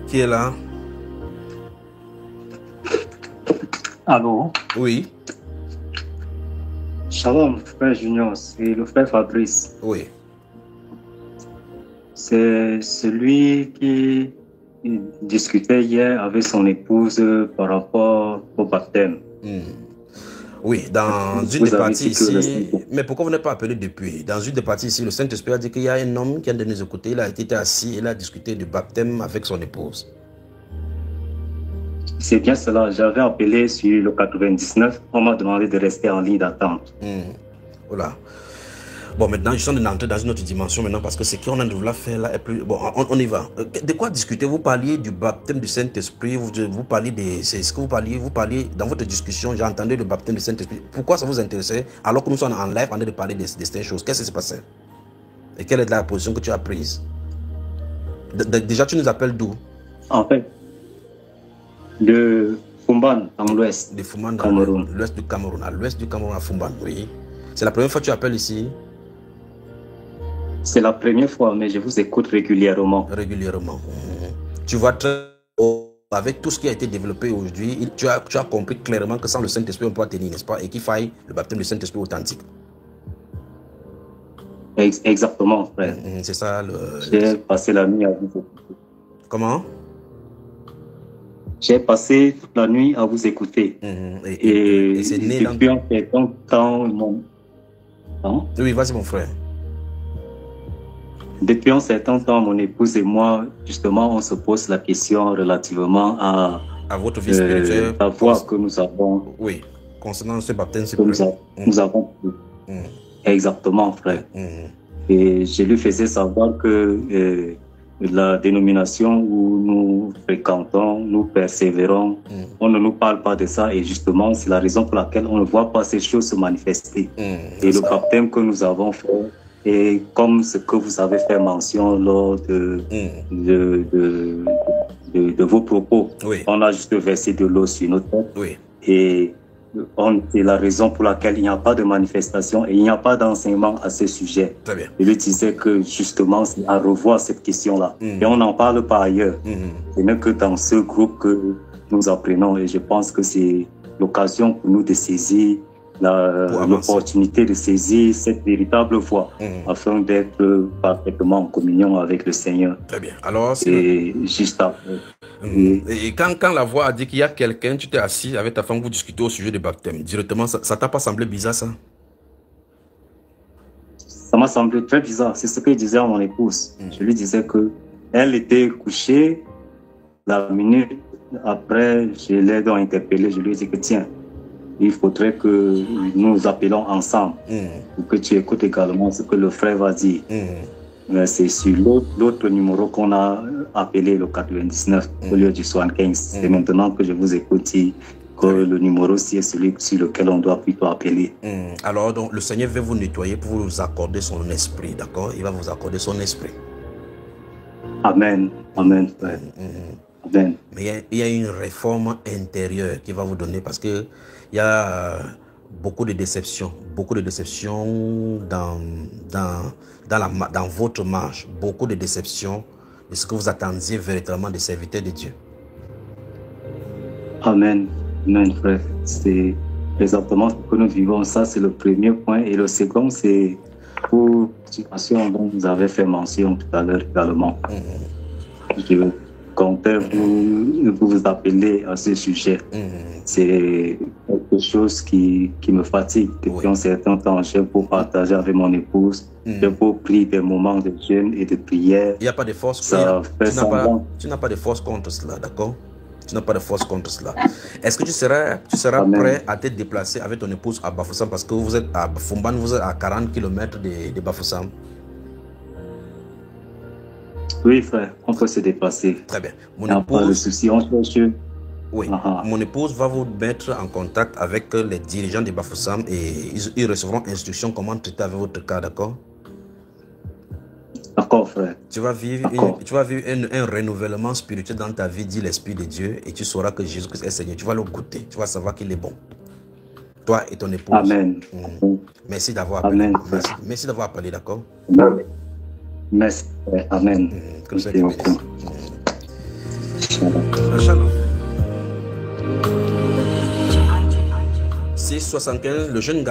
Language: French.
Qui est là? Allô? Oui. Shalom, frère Junior, c'est le frère Fabrice. Oui. C'est celui qui discutait hier avec son épouse par rapport au baptême. Oui, dans une Vous des avez parties dit que ici, mais pourquoi vous n'êtes pas appelé depuis? Dans une des parties ici, le Saint-Esprit a dit qu'il y a un homme qui vient de nous écouter, il a été assis, il a discuté du baptême avec son épouse. C'est bien cela, j'avais appelé sur le 99, on m'a demandé de rester en ligne d'attente. Voilà. Bon, maintenant, je suis en train d'entrer dans une autre dimension maintenant parce que ce qu'on a de vouloir faire là est plus... Bon, on y va. De quoi discuter? Vous parliez du baptême du Saint-Esprit, vous parliez de... C'est ce que vous parliez dans votre discussion, j'ai entendu le baptême du Saint-Esprit. Pourquoi ça vous intéressait alors que nous sommes en live en train de parler de ces choses? Qu'est-ce qui s'est passé? Et quelle est la position que tu as prise? Déjà, tu nous appelles d'où? En fait, de Fumban, dans l'ouest. De Fumban, dans Cameroun. l'ouest du Cameroun. À l'ouest du Cameroun, à Fumban, oui. C'est la première fois que tu appelles ici? C'est la première fois, mais je vous écoute régulièrement. Régulièrement. Tu vois très avec tout ce qui a été développé aujourd'hui, tu as compris clairement que sans le Saint-Esprit, on ne peut pas tenir, n'est-ce pas? Et qu'il faille le baptême du Saint-Esprit authentique. Exactement, frère. C'est ça. J'ai passé la nuit à vous écouter. Comment? J'ai passé toute la nuit à vous écouter. Et c'est né depuis un certain temps, Oui, vas-y mon frère. Depuis un certain temps, mon épouse et moi, justement, on se pose la question relativement à votre vie spirituelle. La foi que nous avons. Oui, concernant ce baptême nous avons. Exactement, frère. Et je lui faisais savoir que la dénomination où nous fréquentons, nous persévérons, on ne nous parle pas de ça. Et justement, c'est la raison pour laquelle on ne voit pas ces choses se manifester. Et le baptême que nous avons fait, et comme ce que vous avez fait mention lors de vos propos, on a juste versé de l'eau sur notre tête. Et c'est la raison pour laquelle il n'y a pas de manifestation et il n'y a pas d'enseignement à ce sujet. Très bien. Je lui disais que justement, c'est à revoir cette question-là. Et on n'en parle pas ailleurs. Ce n'est que dans ce groupe que nous apprenons. Et je pense que c'est l'occasion pour nous de saisir l'opportunité de saisir cette véritable voie afin d'être parfaitement en communion avec le Seigneur. Très bien. Alors, et juste après. Et quand la voix a dit qu'il y a quelqu'un, tu t'es assis avec ta femme, vous discutez au sujet du baptême, directement, ça t'a pas semblé bizarre ça? Ça m'a semblé très bizarre. C'est ce que je disais à mon épouse. Je lui disais que elle était couchée. La minute après, je l'ai donc interpellée. Je lui ai dit que tiens, il faudrait que nous appelons ensemble pour que tu écoutes également ce que le frère va dire. C'est sur l'autre numéro qu'on a appelé le 99 au lieu du 75. C'est maintenant que je vous écoute que le numéro ci est celui sur lequel on doit plutôt appeler. Alors, donc, le Seigneur veut vous nettoyer pour vous accorder son esprit, d'accord? Il va vous accorder son esprit. Amen. Amen, frère. Amen. Mais il y a une réforme intérieure qui va vous donner parce que il y a beaucoup de déceptions dans votre marche, beaucoup de déceptions de ce que vous attendiez véritablement des serviteurs de Dieu. Amen. Amen, frère. C'est exactement ce que nous vivons. Ça, c'est le premier point. Et le second, c'est pour la situation dont vous avez fait mention tout à l'heure également. Je comptais vous appeler à ce sujet. C'est quelque chose qui me fatigue depuis un certain temps. J'ai beau partager avec mon épouse, j'ai beau prier des moments de jeûne et de prière. Il n'y a pas de force. Tu n'as pas de force contre cela, d'accord? Tu n'as pas de force contre cela. Est-ce que tu seras prêt à te déplacer avec ton épouse à Bafoussam parce que vous êtes à Fumban, vous êtes à 40 km de Bafoussam? Oui, frère, on peut se déplacer. Très bien. Mon épouse, pas de souci, on cherche. Oui, mon épouse va vous mettre en contact avec les dirigeants de Bafoussam et ils recevront instruction comment traiter avec votre cas, d'accord? D'accord, frère. Tu vas vivre, un renouvellement spirituel dans ta vie, dit l'Esprit de Dieu, et tu sauras que Jésus-Christ est Seigneur. Tu vas le goûter, tu vas savoir qu'il est bon. Toi et ton épouse. Amen. Merci d'avoir appelé. Amen. Merci d'avoir appelé, d'accord? Merci. Amen. Que le Seigneur bénisse. Shalom. 6,75, le jeune garçon.